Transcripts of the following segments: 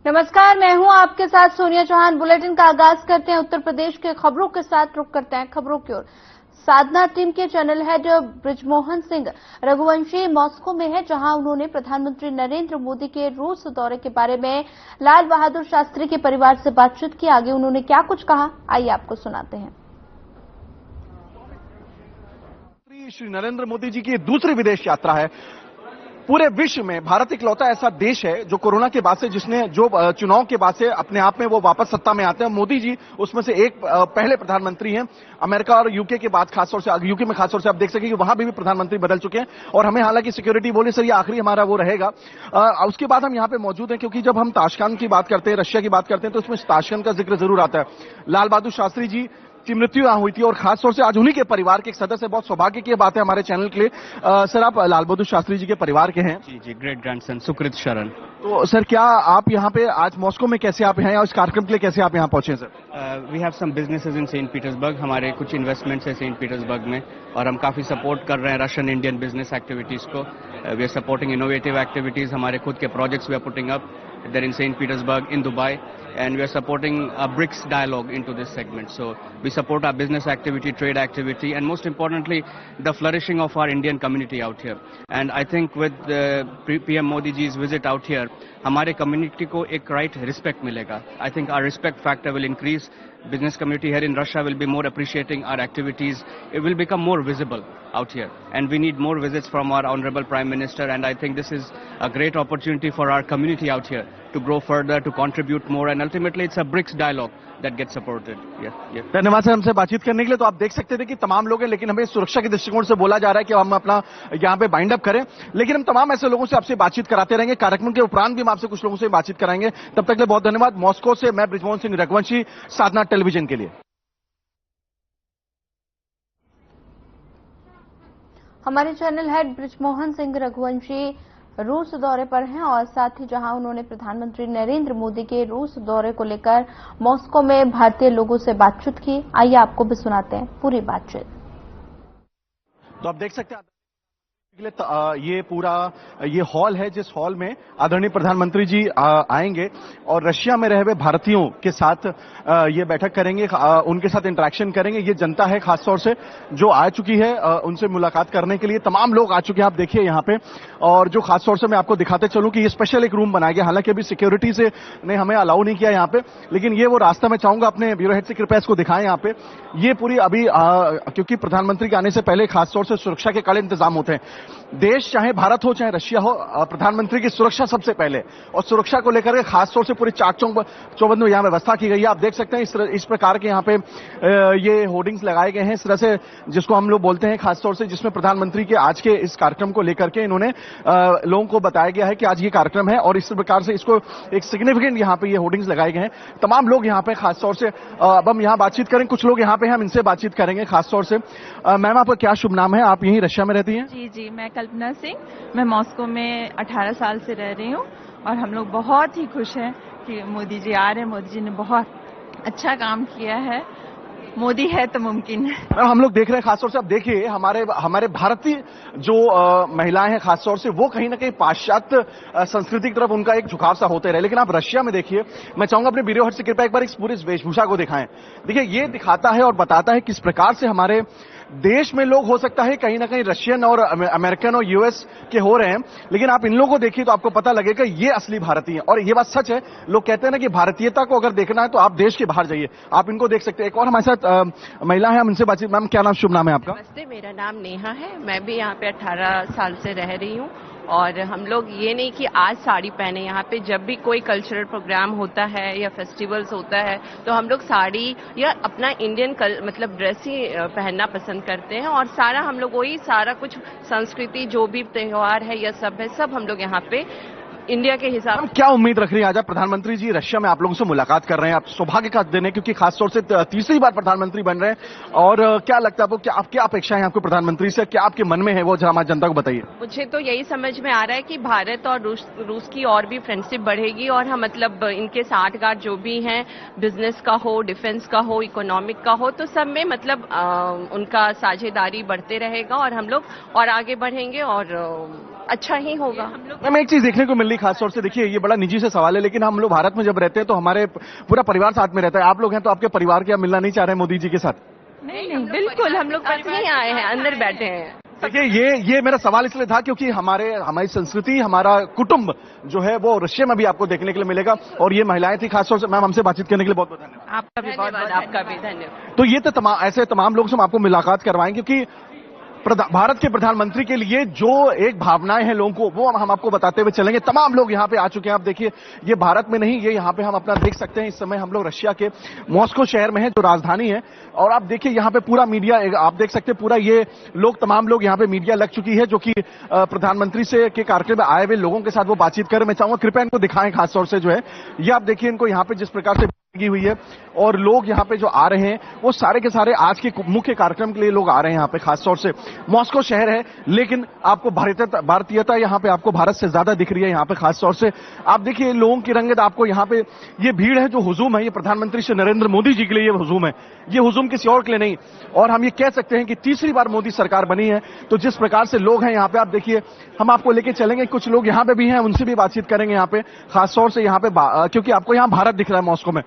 नमस्कार, मैं हूं आपके साथ सोनिया चौहान। बुलेटिन का आगाज करते हैं उत्तर प्रदेश के खबरों के साथ। रुक करते हैं खबरों की ओर। साधना टीम के channel head Brijmohan Singh Raghuvanshi Moscow में है, जहां उन्होंने प्रधानमंत्री नरेंद्र मोदी के रूस दौरे के बारे में लाल बहादुर शास्त्री के परिवार से बातचीत की। आगे उन्होंने क्या कुछ कहा, आइए आपको सुनाते हैं। श्री नरेंद्र मोदी जी की दूसरी विदेश यात्रा है। पूरे विश्व में भारत इकलौता ऐसा देश है जो कोरोना के बाद से जिसने जो चुनाव के बाद से अपने आप में वो वापस सत्ता में आते हैं। मोदी जी उसमें से एक पहले प्रधानमंत्री हैं। अमेरिका और यूके के बाद खासतौर से यूके में खासतौर से आप देख सकें कि वहां भी प्रधानमंत्री बदल चुके हैं और हमें हालांकि सिक्योरिटी बोले सर ये आखिरी हमारा वो रहेगा। उसके बाद हम यहां पे मौजूद हैं क्योंकि जब हम ताशकंद की बात करते हैं, रशिया की बात करते हैं, तो उसमें ताशकंद का जिक्र जरूर आता है। लाल बहादुर शास्त्री जी की मृत्यु यहाँ हुई थी और खासतौर से आज उन्हीं के परिवार के एक सदस्य, बहुत सौभाग्य की बात है हमारे चैनल के लिए। सर आप लाल बहादुर शास्त्री जी के परिवार के हैं। जी, ग्रेट ग्रैंडसन सुकृत शरण। तो सर क्या आप यहाँ पे आज मॉस्को में कैसे आप हैं और इस कार्यक्रम के लिए कैसे आप यहाँ पहुंचे sir? We have some businesses in Saint Petersburg. हमारे कुछ इन्वेस्टमेंट्स है सेंट पीटर्सबर्ग में और हम काफी सपोर्ट कर रहे हैं रशियन इंडियन बिजनेस एक्टिविटीज को। We are supporting innovative activities. हमारे खुद के projects we are putting up there in St. Petersburg, in Dubai, and we are supporting a BRICS dialogue into this segment. So we support our business activity, trade activity, and most importantly, the flourishing of our Indian community out here. And I think with PM Modi ji's visit out here, हमारे community को एक right respect मिलेगा. I think our respect factor will increase. Business community here in Russia will be more appreciating our activities. It will become more visible out here. And we need more visits from our Honorable Prime Minister. And I think this is a great opportunity for our community out here to grow further, to contribute more. And ultimately, it's a BRICS dialogue that gets supported. Yeah. धन्यवाद sir हमसे बातचीत करने के लिए। तो आप देख सकते थे कि तमाम लोग हैं, लेकिन हमें सुरक्षा के दृष्टिकोण से बोला जा रहा है कि हम अपना यहाँ पे बाइंड अप करें, लेकिन हम तमाम ऐसे लोगों से आपसे बातचीत कराते रहेंगे। कार्यक्रम के उपरांत भी हम आपसे कुछ लोगों से बातचीत कराएंगे। तब तक के लिए बहुत धन्यवाद। मॉस्को से मैं ब्रिजमोहन सिंह रघुवंशी, साधना टेलीविजन के लिए। हमारे चैनल हेड ब्रिजमोहन सिंह रघुवंशी रूस दौरे पर हैं और साथ ही जहां उन्होंने प्रधानमंत्री नरेंद्र मोदी के रूस दौरे को लेकर मॉस्को में भारतीय लोगों से बातचीत की। आइए आपको भी सुनाते हैं पूरी बातचीत। तो आप देख सकते हैं ये पूरा ये हॉल है जिस हॉल में आदरणीय प्रधानमंत्री जी आएंगे और रशिया में रहे हुए भारतीयों के साथ ये बैठक करेंगे, उनके साथ इंटरेक्शन करेंगे। ये जनता है खासतौर से जो आ चुकी है उनसे मुलाकात करने के लिए तमाम लोग आ चुके हैं। आप देखिए यहाँ पे, और जो खासतौर से मैं आपको दिखाते चलूं कि ये स्पेशल एक रूम बनाया गया। हालांकि अभी सिक्योरिटी से ने हमें अलाउ नहीं किया यहाँ पे, लेकिन ये वो रास्ता मैं चाहूंगा अपने ब्यूरो हेड से कृपया इसको दिखाएं। यहाँ पे ये पूरी अभी क्योंकि प्रधानमंत्री के आने से पहले खासतौर से सुरक्षा के कड़े इंतजाम होते हैं। देश चाहे भारत हो चाहे रशिया हो, प्रधानमंत्री की सुरक्षा सबसे पहले, और सुरक्षा को लेकर के खासतौर से पूरी चाक चौबंद में यहाँ व्यवस्था की गई है। आप देख सकते हैं इस प्रकार के यहाँ पे ये होर्डिंग्स लगाए गए हैं इस तरह से, जिसको हम लोग बोलते हैं खासतौर से, जिसमें प्रधानमंत्री के आज के इस कार्यक्रम को लेकर के इन्होंने लोगों को बताया गया है कि आज ये कार्यक्रम है और इस प्रकार से इसको एक सिग्निफिकेंट यहाँ पे ये होर्डिंग्स लगाए गए हैं। तमाम लोग यहाँ पे खासतौर से अब हम यहाँ बातचीत करें, कुछ लोग यहाँ पे हम इनसे बातचीत करेंगे खासतौर से। मैम आपका क्या शुभ नाम है? आप यहीं रशिया में रहती हैं? जी, मैं कल्पना सिंह, मैं मॉस्को में 18 साल से रह रही हूँ और हम लोग बहुत ही खुश हैं कि मोदी जी आ रहे हैं। मोदी जी ने बहुत अच्छा काम किया है। मोदी है तो मुमकिन है। हम लोग देख रहे हैं खासतौर से, अब देखिए हमारे भारतीय जो महिलाएं हैं खासतौर से, वो कहीं ना कहीं पाश्चात्य संस्कृति की तरफ उनका एक झुकाव सा होते रहे। लेकिन आप रशिया में देखिए, मैं चाहूंगा अपने ब्यूरो हेड से कृपया एक बार इस पूरी वेशभूषा को दिखाएं। देखिए ये दिखाता है और बताता है किस प्रकार से हमारे देश में लोग हो सकता है कहीं ना कहीं रशियन और अमेरिकन और यूएस के हो रहे हैं, लेकिन आप इन लोगों को देखिए तो आपको पता लगेगा ये असली भारतीय हैं। और ये बात सच है, लोग कहते हैं ना कि भारतीयता को अगर देखना है तो आप देश के बाहर जाइए, आप इनको देख सकते हैं। एक और हमारे साथ महिला है, हम इनसे बातचीत। मैम क्या नाम, शुभ नाम है आपका? नमस्ते, मेरा नाम नेहा है। मैं भी यहाँ पे 18 साल से रह रही हूँ और हम लोग ये नहीं कि आज साड़ी पहने, यहाँ पे जब भी कोई कल्चरल प्रोग्राम होता है या फेस्टिवल्स होता है तो हम लोग साड़ी या अपना इंडियन मतलब ड्रेस ही पहनना पसंद करते हैं। और सारा हम लोग वही सारा कुछ संस्कृति जो भी त्योहार है या सब है, सब हम लोग यहाँ पे इंडिया के हिसाब। क्या उम्मीद रख रही है? आज प्रधानमंत्री जी रशिया में आप लोगों से मुलाकात कर रहे हैं, आप सौभाग्य का दिन है क्योंकि खासतौर से तीसरी बार प्रधानमंत्री बन रहे हैं। और क्या लगता है आपको, क्या अपेक्षाएं हैं आपको प्रधानमंत्री से, क्या आपके मन में है वो जरा हमारी जनता को बताइए। मुझे तो यही समझ में आ रहा है कि भारत और रूस की और भी फ्रेंडशिप बढ़ेगी और हम मतलब इनके साठगांठ जो भी हैं, बिजनेस का हो, डिफेंस का हो, इकोनॉमिक का हो, तो सब में मतलब उनका साझेदारी बढ़ते रहेगा और हम लोग और आगे बढ़ेंगे और अच्छा ही होगा। हम लोग मैम एक चीज देखने को मिल रही खासतौर से देखिए ये बड़ा निजी से सवाल है, लेकिन हम लोग भारत में जब रहते हैं तो हमारे पूरा परिवार साथ में रहता है। आप लोग हैं तो आपके परिवार के आप मिलना नहीं चाह रहे हैं मोदी जी के साथ? नहीं, बिल्कुल हम लोग बस नहीं आए हैं, अंदर बैठे हैं। देखिए ये मेरा सवाल इसलिए था क्योंकि हमारी संस्कृति, हमारा कुटुंब जो है वो रशिया में भी आपको देखने के लिए मिलेगा, और ये महिलाएं थी खासतौर से। मैम, हमसे बातचीत करने के लिए बहुत बहुत धन्यवाद। आपका भी बहुत आपका भी धन्यवाद। तो ये तो ऐसे तमाम लोग से हम आपको मुलाकात करवाएंगे, क्योंकि भारत के प्रधानमंत्री के लिए जो एक भावनाएं हैं लोगों को, वो हम आपको बताते हुए चलेंगे। तमाम लोग यहाँ पे आ चुके हैं। आप देखिए ये भारत में नहीं, ये यहाँ पे हम अपना देख सकते हैं। इस समय हम लोग रशिया के मॉस्को शहर में है, जो राजधानी है, और आप देखिए यहाँ पे पूरा मीडिया, आप देख सकते हैं पूरा ये लोग, तमाम लोग यहाँ पे मीडिया लग चुकी है, जो कि प्रधानमंत्री से के कार्यक्रम में आए हुए लोगों के साथ वो बातचीत कर। मैं चाहूंगा कृपया इनको दिखाएं, खासतौर से जो है ये आप देखिए इनको यहाँ पे जिस प्रकार से लगी हुई है, और लोग यहाँ पे जो आ रहे हैं वो सारे के सारे आज के मुख्य कार्यक्रम के लिए लोग आ रहे हैं यहाँ पे। खासतौर से मॉस्को शहर है, लेकिन आपको भारतीयता यहाँ पे आपको भारत से ज्यादा दिख रही है। यहाँ पे खासतौर से आप देखिए लोगों की रंगत, आपको यहाँ पे ये भीड़ है, जो हुजूम है, ये प्रधानमंत्री श्री नरेंद्र मोदी जी के लिए ये हुजूम है, ये हुजूम किसी और के लिए नहीं। और हम ये कह सकते हैं कि तीसरी बार मोदी सरकार बनी है, तो जिस प्रकार से लोग हैं यहाँ पे, आप देखिए हम आपको लेके चलेंगे। कुछ लोग यहाँ पे भी हैं, उनसे भी बातचीत करेंगे यहाँ पे, खासतौर से यहाँ पे क्योंकि आपको यहाँ भारत दिख रहा है मॉस्को में।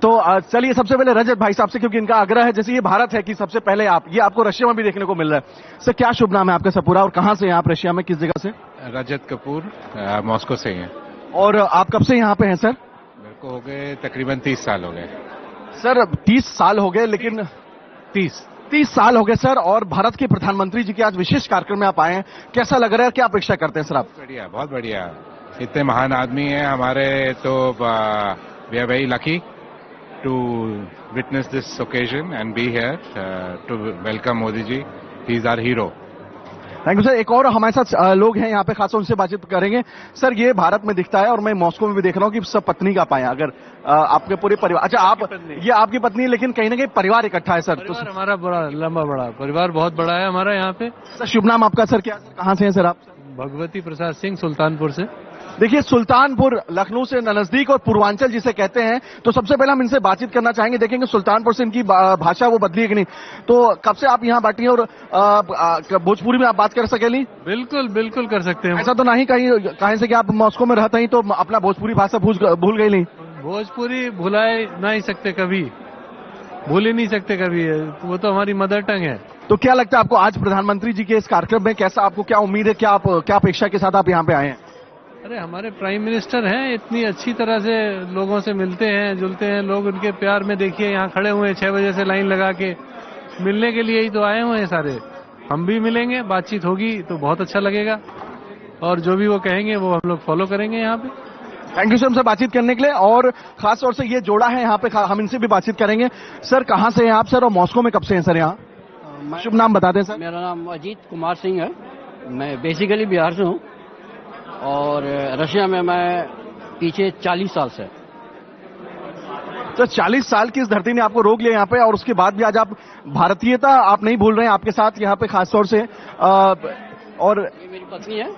तो चलिए सबसे पहले रजत भाई साहब से, क्योंकि इनका आग्रह है, जैसे ये भारत है कि सबसे पहले ये आपको रशिया में भी देखने को मिल रहा है। सर, क्या शुभ नाम है आपका सब पूरा, और कहां से हैं आप रशिया में, किस जगह से? रजत कपूर, मॉस्को से हैं। और आप कब से यहाँ पे हैं सर? मेरे को हो गए तकरीबन 30 साल हो गए। सर 30 साल हो गए, लेकिन 30 साल हो गए सर, और भारत के प्रधानमंत्री जी के आज विशेष कार्यक्रम में आप आए हैं, कैसा लग रहा है, क्या अपेक्षा करते हैं सर आप? बढ़िया, बहुत बढ़िया। इतने महान आदमी हैं हमारे, तो we are very lucky to witness this occasion and be here to welcome Modi ji. He is our hero. Thank you sir. एक और हमारे साथ लोग हैं यहाँ पे, खासतौर उनसे बातचीत करेंगे। सर, ये भारत में दिखता है और मैं मॉस्को में भी देख रहा हूँ कि सब पत्नी का पाए, अगर आपके पूरे परिवार, अच्छा आप, ये आपकी पत्नी है, लेकिन कहीं ना कहीं परिवार इकट्ठा है सर। तो हमारा बड़ा लंबा बड़ा परिवार बहुत बड़ा है हमारा यहाँ पे। सर शुभ नाम आपका सर, क्या सर, कहाँ से हैं सर आप? भगवती प्रसाद सिंह, सुल्तानपुर से। देखिए सुल्तानपुर लखनऊ से नजदीक और पूर्वांचल जिसे कहते हैं, तो सबसे पहले हम इनसे बातचीत करना चाहेंगे। देखेंगे सुल्तानपुर से इनकी भाषा वो बदली है कि नहीं। तो कब से आप यहाँ बैठी हैं, और भोजपुरी में आप बात कर सकेली? बिल्कुल बिल्कुल कर सकते हैं। ऐसा तो नहीं कहीं से कि आप मॉस्को में रहते ही तो अपना भोजपुरी भाषा भूल गई? नहीं, भोजपुरी भुलाए नहीं सकते कभी, भूल ही नहीं सकते कभी, वो तो हमारी मदर टंग है। तो क्या लगता है आपको आज प्रधानमंत्री जी के इस कार्यक्रम में, कैसा आपको क्या उम्मीद है, क्या अपेक्षा के साथ आप यहाँ पे आए हैं? अरे हमारे प्राइम मिनिस्टर हैं, इतनी अच्छी तरह से लोगों से मिलते हैं जुलते हैं लोग, उनके प्यार में देखिए यहाँ खड़े हुए हैं 6 बजे से लाइन लगा के, मिलने के लिए ही तो आए हुए हैं सारे। हम भी मिलेंगे, बातचीत होगी तो बहुत अच्छा लगेगा, और जो भी वो कहेंगे वो हम लोग फॉलो करेंगे यहाँ पे। थैंक यू सर हमसे बातचीत करने के लिए। और खासतौर से ये जोड़ा है यहाँ पे, हम इनसे भी बातचीत करेंगे। सर कहाँ से हैं आप सर, और मॉस्को में कब से हैं सर यहाँ? शुभ नाम बता दें सर। मेरा नाम अजीत कुमार सिंह है, मैं बेसिकली बिहार से हूँ, और रशिया में मैं पीछे 40 साल से। तो 40 साल की इस धरती ने आपको रोक लिया यहाँ पे, और उसके बाद भी आज आप भारतीयता आप नहीं भूल रहे हैं, आपके साथ यहाँ पे खासतौर से और ये मेरी पत्नी है।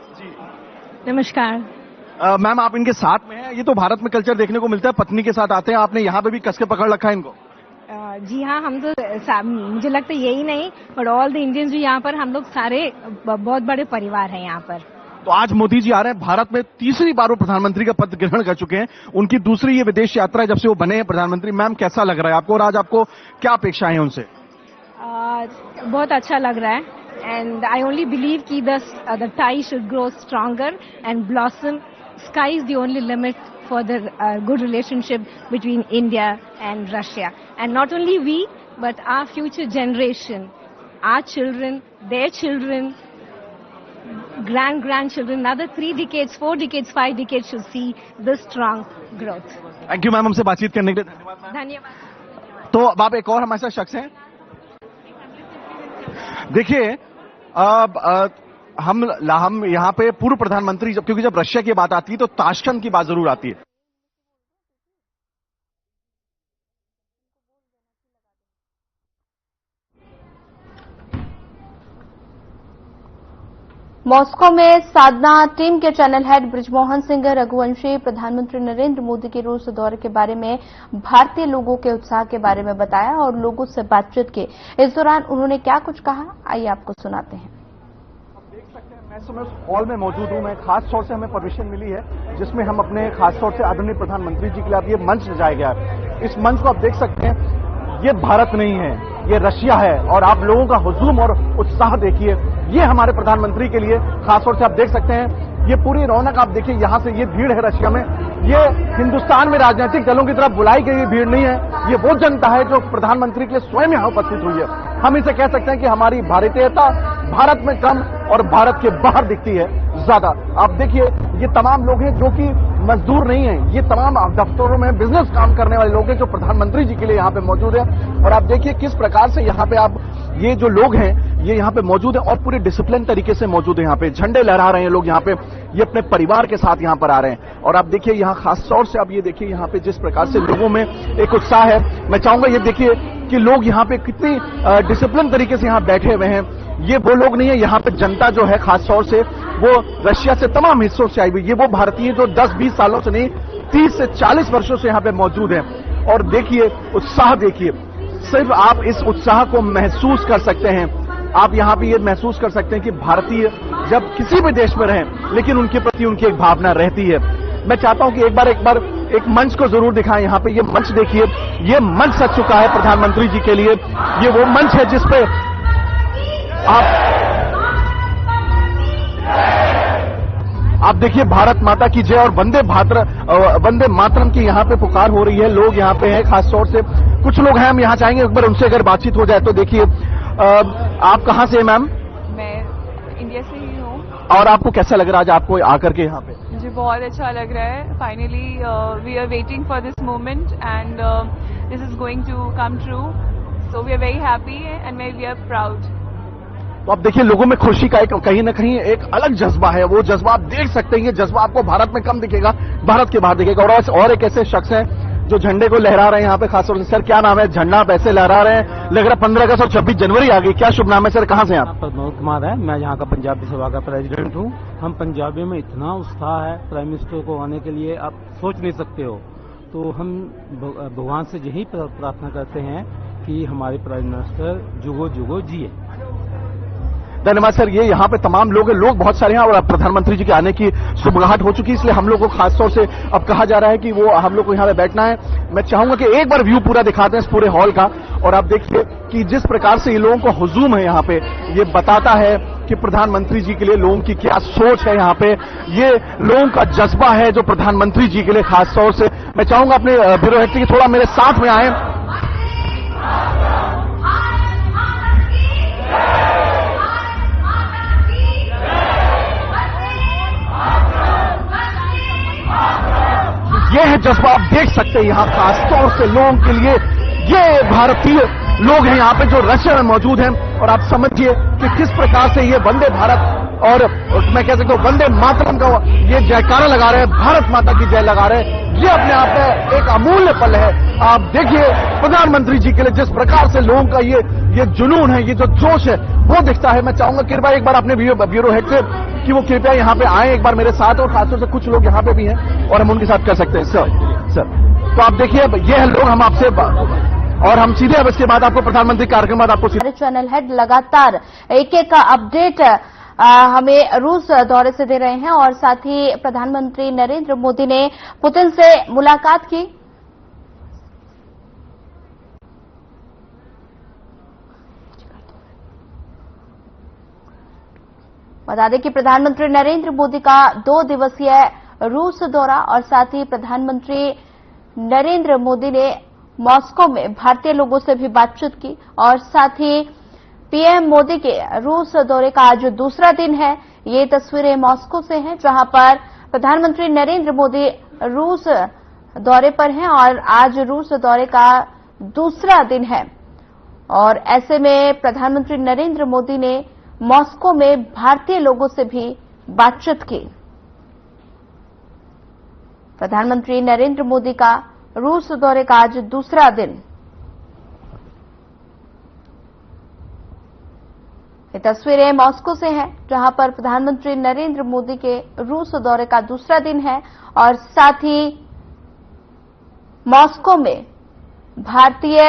नमस्कार। मैम आप इनके साथ में हैं, ये तो भारत में कल्चर देखने को मिलता है, पत्नी के साथ आते हैं, आपने यहाँ पे भी कस के पकड़ रखा है इनको? जी हाँ, हम तो मुझे लगता है यही नहीं, बट ऑल द इंडियंस भी यहाँ पर, हम लोग सारे बहुत बड़े परिवार हैं यहाँ पर। तो आज मोदी जी आ रहे हैं भारत में, तीसरी बार वो प्रधानमंत्री का पद ग्रहण कर चुके हैं, उनकी दूसरी ये विदेश यात्रा है जब से वो बने हैं प्रधानमंत्री। मैम कैसा लग रहा है आपको, और आज आपको क्या अपेक्षाएं हैं उनसे? बहुत अच्छा लग रहा है, एंड आई ओनली बिलीव कि the tie should grow stronger and blossom. Sky is the only limit for the good relationship between India and Russia. And not only we, but our future generation, our children, their children, grandchildren, another 3 decades, 4 decades, 5 decades should see this strong growth. Thank you ma'am, हमसे बातचीत करने के लिए धन्यवाद। धन्यवाद। तो अब आप एक और हमारे साथ शख्स हैं, देखिए हम यहाँ पे पूर्व प्रधानमंत्री, क्योंकि जब रशिया की बात आती है तो ताशकंद की बात जरूर आती है। मॉस्को में साधना टीम के चैनल हेड ब्रिजमोहन सिंह रघुवंशी प्रधानमंत्री नरेंद्र मोदी के रूस दौरे के बारे में भारतीय लोगों के उत्साह के बारे में बताया और लोगों से बातचीत की। इस दौरान उन्होंने क्या कुछ कहा, आइए आपको सुनाते हैं। मैं इस समय उस हॉल में मौजूद हूं। मैं खास तौर से हमें परमिशन मिली है जिसमें हम अपने खास तौर से आदरणीय प्रधानमंत्री जी के लिए अब ये मंच सजाया गया है। इस मंच को आप देख सकते हैं, ये भारत नहीं है, ये रशिया है। और आप लोगों का हुजूम और उत्साह देखिए, ये हमारे प्रधानमंत्री के लिए खास तौर से आप देख सकते हैं। ये पूरी रौनक आप देखिए, यहां से ये भीड़ है रशिया में। ये हिंदुस्तान में राजनीतिक दलों की तरफ बुलाई गई भीड़ नहीं है, ये वो जनता है जो प्रधानमंत्री के लिए स्वयं यहां उपस्थित हुई है। हम इसे कह सकते हैं कि हमारी भारतीयता भारत में कम और भारत के बाहर दिखती है ज्यादा। आप देखिए, ये तमाम लोग हैं जो कि मजदूर नहीं हैं, ये तमाम दफ्तरों में बिजनेस काम करने वाले लोग हैं जो प्रधानमंत्री जी के लिए यहां पे मौजूद है। और आप देखिए किस प्रकार से यहां पे आप ये जो लोग हैं ये यहां पे मौजूद है और पूरे डिसिप्लिन तरीके से मौजूद है। यहां पे झंडे लहरा रहे हैं लोग, यहां पे ये अपने परिवार के साथ यहां पर आ रहे हैं। और आप देखिए यहां खास तौर से आप ये देखिए यहां पे जिस प्रकार से लोगों में एक उत्साह है। मैं चाहूंगा ये देखिए कि लोग यहां पे कितनी डिसिप्लिन तरीके से यहां बैठे हुए हैं। ये वो लोग नहीं है, यहां पे जनता जो है खास तौर से वो रशिया से तमाम हिस्सों से आई हुई, ये वो भारतीय जो 10-20 सालों से नहीं 30 से 40 वर्षों से यहां पे मौजूद हैं। और देखिए उत्साह देखिए, सिर्फ आप इस उत्साह को महसूस कर सकते हैं। आप यहां पे ये महसूस कर सकते हैं कि भारतीय जब किसी भी देश में रहें लेकिन उनके प्रति उनकी एक भावना रहती है। मैं चाहता हूं कि एक बार एक मंच को जरूर दिखाएं। यहां पे ये मंच देखिए, ये मंच सज चुका है प्रधानमंत्री जी के लिए। ये वो मंच है जिसपे आप देखिए भारत माता की जय और वंदे मातरम की यहां पे पुकार हो रही है। लोग यहां पे हैं, खास तौर से कुछ लोग हैं, हम यहां चाहेंगे एक बार उनसे अगर बातचीत हो जाए तो। देखिए आप कहां से हैं मैम? मैं इंडिया से ही हूँ। और आपको कैसा लग रहा है आज आपको आकर के यहाँ पे? मुझे बहुत अच्छा लग रहा है। Finally we are waiting for this moment and this is going to come true, so we are very happy and we are proud. तो आप देखिए लोगों में खुशी का कहीं ना कहीं एक अलग जज्बा है। वो जज्बा आप देख सकते हैं, ये जज्बा आपको भारत में कम दिखेगा, भारत के बाहर दिखेगा। और एक ऐसे शख्स हैं जो झंडे को लहरा रहे हैं यहाँ पे खासतौर से। सर क्या नाम है? झंडा आप ऐसे लहरा रहे हैं, लग रहा 15 अगस्त और 26 जनवरी आ गई। क्या शुभ नाम है सर, कहाँ से आप? प्रमोद कुमार है, मैं यहाँ का पंजाबी सभा का प्रेसिडेंट हूँ। हम पंजाबियों में इतना उत्साह है प्राइम मिनिस्टर को आने के लिए, आप सोच नहीं सकते हो। तो हम भगवान से यही प्रार्थना करते हैं कि हमारे प्राइम मिनिस्टर जुगो जुगो जिए। धन्यवाद सर। ये यहाँ पे तमाम लोग हैं, लोग बहुत सारे हैं और प्रधानमंत्री जी के आने की सुबगाहट हो चुकी है, इसलिए हम लोग को खासतौर से अब कहा जा रहा है कि वो हम लोग को यहाँ पे बैठना है। मैं चाहूंगा कि एक बार व्यू पूरा दिखाते हैं इस पूरे हॉल का। और आप देखिए कि जिस प्रकार से ये लोगों को हुजूम है यहाँ पे, ये बताता है कि प्रधानमंत्री जी के लिए लोगों की क्या सोच है। यहाँ पे ये लोगों का जज्बा है जो प्रधानमंत्री जी के लिए खासतौर से। मैं चाहूंगा अपने ब्यूरो हेड की थोड़ा मेरे साथ में आए। ये है जज्बा, आप देख सकते हैं यहाँ खासतौर से लोगों के लिए। ये भारतीय लोग हैं यहाँ पे जो रशिया में मौजूद हैं। और आप समझिए कि किस प्रकार से ये वंदे भारत और मैं कह सकता हूँ वंदे मातरम का ये जयकारा लगा रहे हैं, भारत माता की जय लगा रहे हैं। ये अपने आप में एक अमूल्य पल है। आप देखिए प्रधानमंत्री जी के लिए जिस प्रकार से लोगों का ये जुनून है, ये जो जोश है वो दिखता है। मैं चाहूंगा कृपया एक बार अपने ब्यूरो हेड से कि वो कृपया यहाँ पे आए एक बार मेरे साथ, और खासतौर से कुछ लोग यहाँ पे भी हैं और हम उनके साथ कर सकते हैं। सर तो आप देखिए ये है लोग, हम आपसे और हम सीधे अब इसके बाद आपको प्रधानमंत्री कार्यक्रम बाद आपको हमारे चैनल हेड लगातार एक एक अपडेट हमें रूस दौरे से दे रहे हैं। और साथ ही प्रधानमंत्री नरेंद्र मोदी ने पुतिन से मुलाकात की। बता दें कि प्रधानमंत्री नरेंद्र मोदी का 2 दिवसीय रूस दौरा और साथ ही प्रधानमंत्री नरेंद्र मोदी ने मॉस्को में भारतीय लोगों से भी बातचीत की। और साथ ही पीएम मोदी के रूस दौरे का आज दूसरा दिन है। ये तस्वीरें मॉस्को से हैं जहां पर प्रधानमंत्री नरेंद्र मोदी रूस दौरे पर हैं और आज रूस दौरे का दूसरा दिन है। और ऐसे में प्रधानमंत्री नरेंद्र मोदी ने मॉस्को में भारतीय लोगों से भी बातचीत की। प्रधानमंत्री नरेंद्र मोदी का रूस दौरे का आज दूसरा दिन। ये तस्वीरें मॉस्को से हैं जहां पर प्रधानमंत्री नरेंद्र मोदी के रूस दौरे का दूसरा दिन है। और साथ ही मॉस्को में भारतीय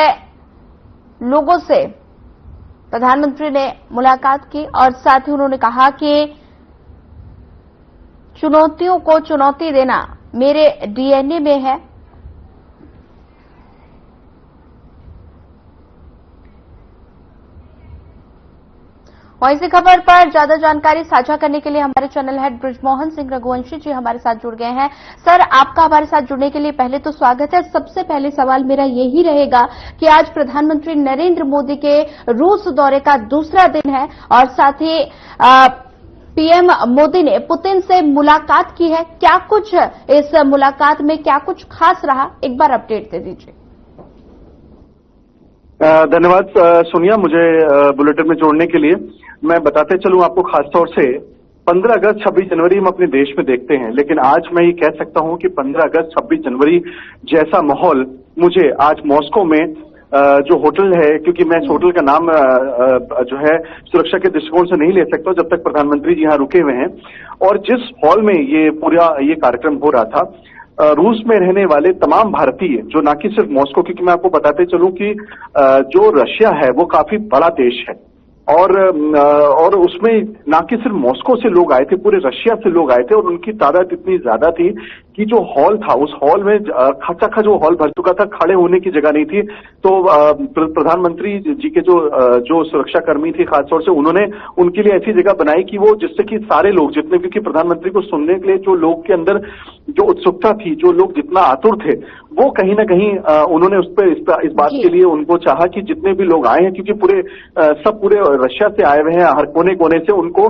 लोगों से प्रधानमंत्री ने मुलाकात की और साथ ही उन्होंने कहा कि चुनौतियों को चुनौती देना मेरे डीएनए में है। और इसी खबर पर ज्यादा जानकारी साझा करने के लिए हमारे चैनल हेड बृजमोहन सिंह रघुवंशी जी हमारे साथ जुड़ गए हैं। सर, आपका हमारे साथ जुड़ने के लिए पहले तो स्वागत है। सबसे पहले सवाल मेरा यही रहेगा कि आज प्रधानमंत्री नरेंद्र मोदी के रूस दौरे का दूसरा दिन है और साथ ही पीएम मोदी ने पुतिन से मुलाकात की है। क्या कुछ इस मुलाकात में क्या कुछ खास रहा, एक बार अपडेट दे दीजिए। धन्यवाद सोनिया, मुझे बुलेटिन में जोड़ने के लिए। मैं बताते चलूं आपको खासतौर से 15 अगस्त 26 जनवरी हम अपने देश में देखते हैं, लेकिन आज मैं ये कह सकता हूं कि 15 अगस्त 26 जनवरी जैसा माहौल मुझे आज मॉस्को में जो होटल है, क्योंकि मैं इस होटल का नाम जो है सुरक्षा के दृष्टिकोण से नहीं ले सकता जब तक प्रधानमंत्री जी यहाँ रुके हुए हैं, और जिस हॉल में ये पूरा ये कार्यक्रम हो रहा था, रूस में रहने वाले तमाम भारतीय, जो ना कि सिर्फ मॉस्को, क्योंकि मैं आपको बताते चलूं कि जो रशिया है वो काफी बड़ा देश है और उसमें ना कि सिर्फ मॉस्को से लोग आए थे, पूरे रशिया से लोग आए थे और उनकी तादाद इतनी ज्यादा थी कि जो हॉल था उस हॉल में खचाखच वो हॉल भर चुका था, खड़े होने की जगह नहीं थी। तो प्रधानमंत्री जी के जो सुरक्षाकर्मी थे खासतौर से, उन्होंने उनके लिए ऐसी जगह बनाई कि वो जिससे कि सारे लोग जितने, क्योंकि प्रधानमंत्री को सुनने के लिए जो लोग के अंदर जो उत्सुकता थी, जो लोग जितना आतुर थे, वो कहीं ना कहीं उन्होंने इस बात के लिए उनको चाहा कि जितने भी लोग आए हैं, क्योंकि पूरे रशिया से आए हुए हैं, हर कोने कोने से उनको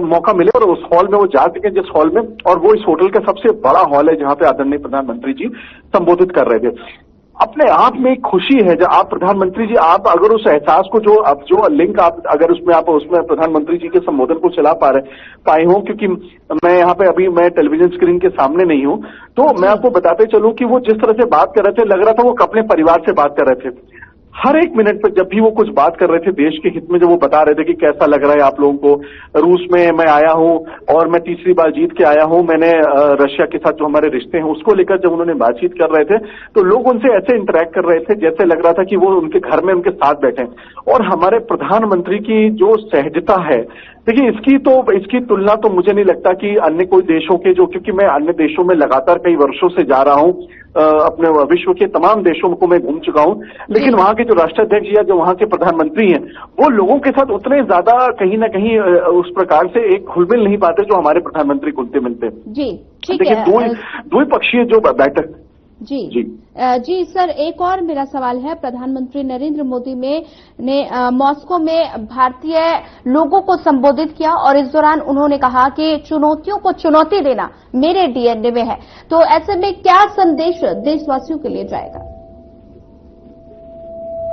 मौका मिले और उस हॉल में वो जा सके, जिस हॉल में, और वो इस होटल का सबसे बड़ा हॉल है जहां पे आदरणीय प्रधानमंत्री जी संबोधित कर रहे थे। अपने आप में एक खुशी है जब आप प्रधानमंत्री जी, आप अगर उस एहसास को जो लिंक आप अगर उसमें प्रधानमंत्री जी के संबोधन को चला पाए हो, क्योंकि मैं यहाँ पे अभी मैं टेलीविजन स्क्रीन के सामने नहीं हूं, तो मैं आपको बताते चलूं कि वो जिस तरह से बात कर रहे थे, लग रहा था वो अपने परिवार से बात कर रहे थे। हर एक मिनट पर जब भी वो कुछ बात कर रहे थे देश के हित में, जब वो बता रहे थे कि कैसा लग रहा है आप लोगों को, रूस में मैं आया हूं और मैं तीसरी बार जीत के आया हूं, मैंने रशिया के साथ जो हमारे रिश्ते हैं उसको लेकर जब उन्होंने बातचीत कर रहे थे, तो लोग उनसे ऐसे इंटरेक्ट कर रहे थे जैसे लग रहा था कि वो उनके घर में उनके साथ बैठे हैं। और हमारे प्रधानमंत्री की जो सहजता है, देखिए इसकी तुलना तो मुझे नहीं लगता कि अन्य कोई देशों के, जो, क्योंकि मैं अन्य देशों में लगातार कई वर्षों से जा रहा हूं, अपने विश्व के तमाम देशों को मैं घूम चुका हूं, लेकिन वहां के जो राष्ट्राध्यक्ष या जो वहां के प्रधानमंत्री हैं, वो लोगों के साथ उतने ज्यादा कहीं ना कहीं उस प्रकार से एक घुल-मिल नहीं पाते जो हमारे प्रधानमंत्री घुलते मिलते। जी, ठीक है। द्विपक्षीय जो बैठक। जी सर, एक और मेरा सवाल है। प्रधानमंत्री नरेंद्र मोदी ने मॉस्को में भारतीय लोगों को संबोधित किया और इस दौरान उन्होंने कहा कि चुनौतियों को चुनौती देना मेरे डीएनए में है। तो ऐसे में क्या संदेश देशवासियों के लिए जाएगा?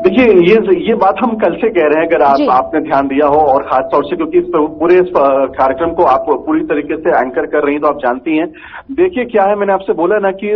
देखिए ये बात हम कल से कह रहे हैं, अगर आपने ध्यान दिया हो, और खासतौर से क्योंकि पूरे इस कार्यक्रम को आप पूरी तरीके से एंकर कर रही हैं तो आप जानती हैं। देखिए क्या है, मैंने आपसे बोला ना कि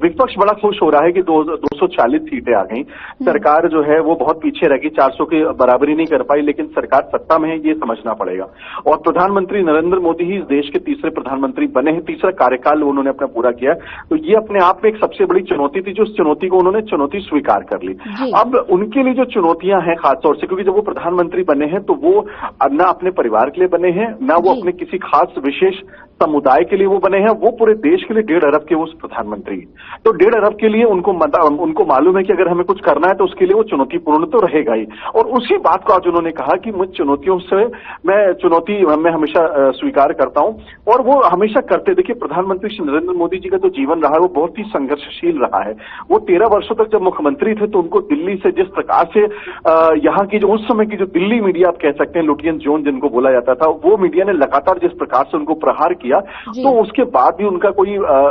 विपक्ष बड़ा खुश हो रहा है कि 240 सीटें आ गई, सरकार जो है वो बहुत पीछे रह गई, 400 की बराबरी नहीं कर पाई, लेकिन सरकार सत्ता में है ये समझना पड़ेगा। और प्रधानमंत्री नरेंद्र मोदी ही इस देश के तीसरे प्रधानमंत्री बने हैं, तीसरा कार्यकाल उन्होंने अपना पूरा किया, तो ये अपने आप में एक सबसे बड़ी चुनौती थी, जो उस चुनौती को उन्होंने चुनौती स्वीकार कर ली। अब उनके लिए जो चुनौतियां हैं खासतौर से, क्योंकि जब वो प्रधानमंत्री बने हैं तो वो न अपने परिवार के लिए बने हैं, न वो अपने किसी खास विशेष समुदाय के लिए वो बने हैं, वो पूरे देश के लिए 1.5 अरब के वो प्रधानमंत्री। तो 1.5 अरब के लिए उनको मालूम है कि अगर हमें कुछ करना है तो उसके लिए वो चुनौतीपूर्ण तो रहेगा ही। और उसी बात को आज उन्होंने कहा कि मुझ चुनौतियों से मैं हमेशा स्वीकार करता हूं, और वो हमेशा करते। देखिए प्रधानमंत्री श्री नरेंद्र मोदी जी का जो जीवन रहा है वो बहुत ही संघर्षशील रहा है। वो 13 वर्षों तक जब मुख्यमंत्री थे तो उनको दिल्ली से जिस प्रकार से यहाँ की जो उस समय की जो दिल्ली मीडिया आप कह सकते हैं, लुटियन जोन जिनको बोला जाता था, वो मीडिया ने लगातार जिस प्रकार से उनको प्रहार किया, तो उसके बाद भी उनका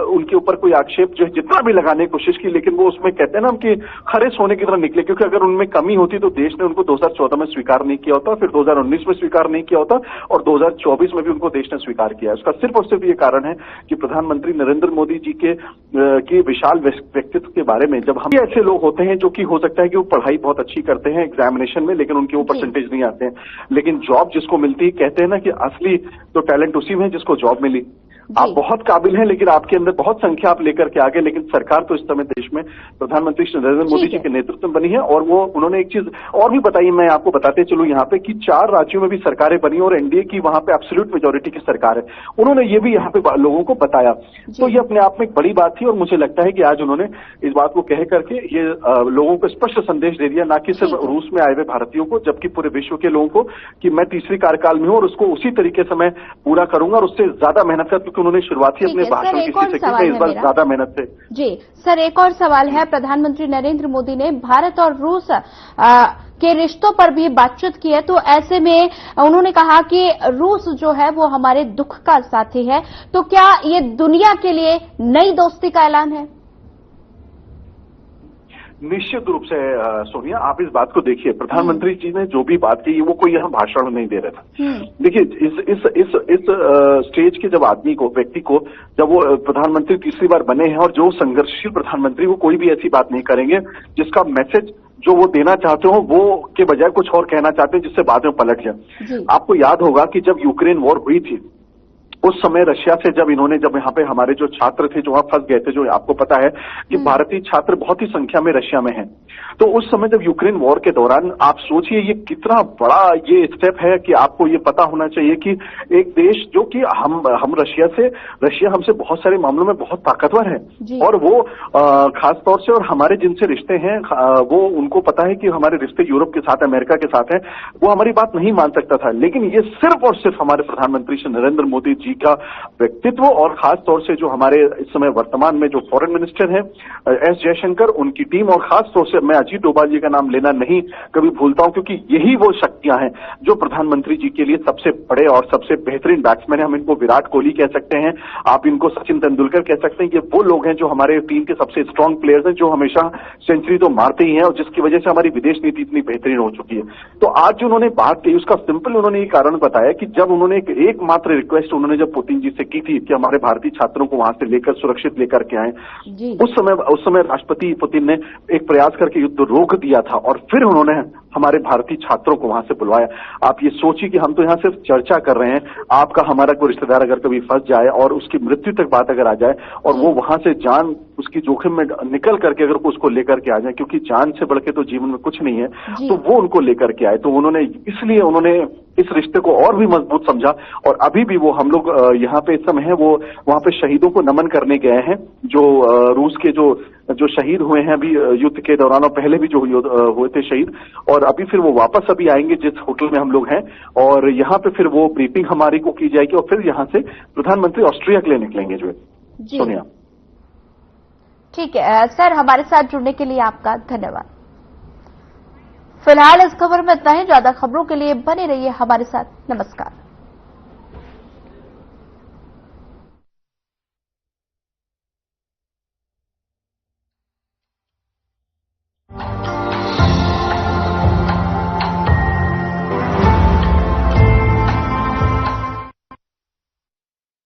उनके ऊपर कोई आक्षेप जो है जितना भी लगाने की कोशिश की, लेकिन वो उसमें कहते हैं ना कि खरे सोने की तरह निकले, क्योंकि अगर उनमें कमी होती तो देश ने उनको 2014 में स्वीकार नहीं किया होता, फिर 2019 में स्वीकार नहीं किया होता, और 2024 में भी उनको देश ने स्वीकार किया। उसका सिर्फ और सिर्फ ये कारण है कि प्रधानमंत्री नरेंद्र मोदी जी के विशाल व्यक्तित्व के बारे में, जब हम ऐसे लोग होते हैं जो कि हो सकता है कि वो पढ़ाई बहुत अच्छी करते हैं एग्जामिनेशन में, लेकिन उनके वो परसेंटेज नहीं आते हैं, लेकिन जॉब जिसको मिलती है, कहते हैं ना कि असली तो टैलेंट उसी में है जिसको जॉब मिली। आप बहुत काबिल हैं, लेकिन आपके अंदर बहुत संख्या आप लेकर के आगे, लेकिन सरकार तो इस समय देश में प्रधानमंत्री श्री नरेंद्र मोदी जी के नेतृत्व में बनी है। और वो उन्होंने एक चीज और भी बताई, मैं आपको बताते चलूं यहाँ पे कि 4 राज्यों में भी सरकारें बनी और एनडीए की वहां पे एब्सोल्यूट मेजोरिटी की सरकार है। उन्होंने ये भी यहाँ पे लोगों को बताया, तो ये अपने आप में एक बड़ी बात थी। और मुझे लगता है कि आज उन्होंने इस बात को कह करके ये लोगों को स्पष्ट संदेश दे दिया, ना कि सिर्फ रूस में आए हुए भारतीयों को, जबकि पूरे विश्व के लोगों को, कि मैं तीसरी कार्यकाल में हूं और उसको उसी तरीके से मैं पूरा करूंगा और उससे ज्यादा मेहनत कर, क्योंकि उन्होंने शुरुआती अपने भाषण की इस बार ज्यादा मेहनत से। जी सर, एक और सवाल है। प्रधानमंत्री नरेंद्र मोदी ने भारत और रूस के रिश्तों पर भी बातचीत की है, तो ऐसे में उन्होंने कहा कि रूस जो है वो हमारे दुख का साथी है, तो क्या ये दुनिया के लिए नई दोस्ती का ऐलान है? निश्चित रूप से सोनिया, आप इस बात को देखिए, प्रधानमंत्री जी ने जो भी बात की वो कोई यहाँ भाषण नहीं दे रहा था। देखिए इस स्टेज के जब आदमी को, व्यक्ति को, जब वो प्रधानमंत्री तीसरी बार बने हैं और जो संघर्षशील प्रधानमंत्री, वो कोई भी ऐसी बात नहीं करेंगे जिसका मैसेज जो वो देना चाहते हो वो के बजाय कुछ और कहना चाहते हैं जिससे बाद में पलट जाए। आपको याद होगा कि जब यूक्रेन वॉर हुई थी उस समय रशिया से जब यहाँ पे हमारे जो छात्र थे जो वहां फंस गए थे, जो आपको पता है कि भारतीय छात्र बहुत ही संख्या में रशिया में हैं, तो उस समय जब यूक्रेन वॉर के दौरान आप सोचिए ये कितना बड़ा ये स्टेप है कि आपको ये पता होना चाहिए कि एक देश जो कि हम रशिया हमसे बहुत सारे मामलों में बहुत ताकतवर है और वो खास तौर से, और हमारे जिनसे रिश्ते हैं वो उनको पता है कि हमारे रिश्ते यूरोप के साथ, अमेरिका के साथ है, वो हमारी बात नहीं मान सकता था। लेकिन ये सिर्फ और सिर्फ हमारे प्रधानमंत्री श्री नरेंद्र मोदी जी का व्यक्तित्व और खास तौर से जो हमारे इस समय वर्तमान में जो फॉरेन मिनिस्टर हैं एस जयशंकर, उनकी टीम, और खास तौर से मैं अजीत डोभाल जी का नाम लेना नहीं कभी भूलता हूं, क्योंकि यही वो शक्तियां हैं जो प्रधानमंत्री जी के लिए सबसे बड़े और सबसे बेहतरीन बैट्समैन है। हम इनको विराट कोहली कह सकते हैं, आप इनको सचिन तेंदुलकर कह सकते हैं। ये वो लोग हैं जो हमारे टीम के सबसे स्ट्रांग प्लेयर्स हैं, जो हमेशा सेंचुरी तो मारते ही हैं और जिसकी वजह से हमारी विदेश नीति इतनी बेहतरीन हो चुकी है। तो आज जो उन्होंने बात की उसका सिंपल उन्होंने ये कारण बताया कि जब उन्होंने एकमात्र रिक्वेस्ट उन्होंने जब पुतिन जी से की थी कि हमारे भारतीय छात्रों को वहां से लेकर सुरक्षित लेकर के आए, उस समय राष्ट्रपति पुतिन ने एक प्रयास करके युद्ध रोक दिया था और फिर उन्होंने हमारे भारतीय छात्रों को वहां से बुलवाया। आप ये सोचिए कि हम तो यहाँ सिर्फ चर्चा कर रहे हैं, आपका हमारा कोई रिश्तेदार अगर कभी फंस जाए और उसकी मृत्यु तक बात अगर आ जाए और वो वहां से जान उसकी जोखिम में निकल करके अगर उसको लेकर के आ जाए, क्योंकि जान से बढ़ के तो जीवन में कुछ नहीं है, तो वो उनको लेकर के आए। तो उन्होंने इसलिए उन्होंने इस रिश्ते को और भी मजबूत समझा और अभी भी वो हम लोग यहाँ पे इस समय है वो वहां पे शहीदों को नमन करने गए हैं, जो रूस के जो शहीद हुए हैं अभी युद्ध के दौरान और पहले भी जो हुए थे शहीद, और अभी फिर वो वापस अभी आएंगे जिस होटल में हम लोग हैं और यहाँ पे फिर वो ब्रीफिंग हमारी को की जाएगी और फिर यहाँ से प्रधानमंत्री ऑस्ट्रिया के लिए निकलेंगे। जो सोनिया, ठीक है सर, हमारे साथ जुड़ने के लिए आपका धन्यवाद। फिलहाल इस खबर में इतना ही। ज्यादा खबरों के लिए बने रहिए हमारे साथ। नमस्कार।